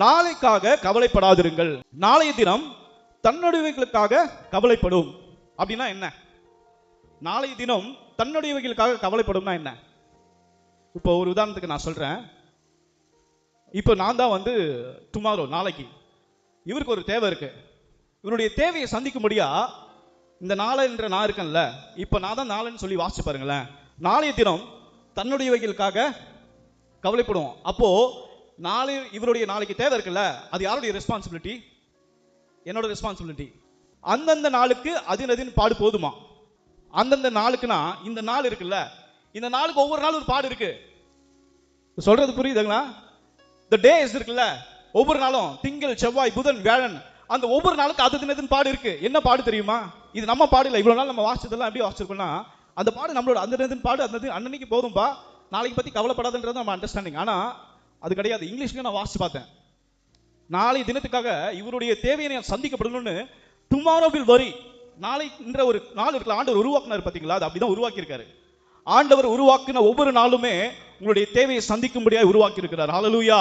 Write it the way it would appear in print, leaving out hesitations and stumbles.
நாளைக்காக கவலைப்படாதிருங்கள், நாளைய தினம் தன்னுடையவைகளுக்காக கவலைப்படும். அப்படின்னா என்ன? நாளைய தினம் தன்னுடையவைகளுக்காக கவலைப்படும்னா என்ன? இப்போ ஒரு உதாரணத்துக்கு நான் சொல்றேன். இப்போ நான் தான் டுமாரோ, நாளைக்கு இவருக்கு ஒரு தேவை இருக்கு. இவருடைய தேவையை சந்திக்கும்படியா இந்த நாளை என்ற நான் இருக்கேன்ல, இப்போ நான் தான் நாளைன்னு சொல்லி வாசிச்சு பாருங்களேன். நாளைய தினம் தன்னுடையவைகளுக்காக கவலைப்படுவோம். அப்போ நாளை இவருடைய நாளைக்கு தேவை இருக்குல்ல, அது யாருடைய ரெஸ்பான்சிபிலிட்டி? என்னோட ரெஸ்பான்சிபிலிட்டி. அந்தந்த நாளுக்கு அதின் பாடு போதுமா? அந்தந்த நாளுக்குனா இந்த நாள் இருக்குல்ல, இந்த நாளுக்கு ஒவ்வொரு நாள் ஒரு பாடு இருக்கு. சொல்றது புரியுதுங்களா? இந்த டேஸ் இருக்குல்ல, ஒவ்வொரு நாளும் திங்கள், செவ்வாய், புதன், வியாழன், அந்த ஒவ்வொரு நாளுக்கு அதின் பாடு இருக்கு. என்ன பாடு தெரியுமா? இது நம்ம பாடு இல்லை. இவ்வளவு நாள் நம்ம வாசிச்சதெல்லாம் எப்படி வாசிச்சிருக்கோம்னா, அந்த பாடு நம்மளோட அந்த பாடு அந்த அன்னைக்கு போதும்பா, நாளைக்கு பத்தி கவலைப்படாதுன்றது நம்ம அண்டர்ஸ்டாண்டிங். ஆனா அது கிடையாது. இங்கிலீஷ்ல நான் வாசிச்சு பார்த்தேன். நாளை தினத்துக்காக இவருடைய தேவையை சந்திக்கப்படணும்னு டுமாரோ வில் வரி, நாளை என்ற ஒரு நாள் இருக்குல்ல, ஆண்டவர் உருவாக்குனார் பாத்தீங்களா? அது அப்படிதான் உருவாக்கி இருக்காரு. ஆண்டவர் உருவாக்கின ஒவ்வொரு நாளுமே உங்களுடைய தேவையை சந்திக்கும்படியாக உருவாக்கி இருக்கிறார். ஹல்லேலூயா.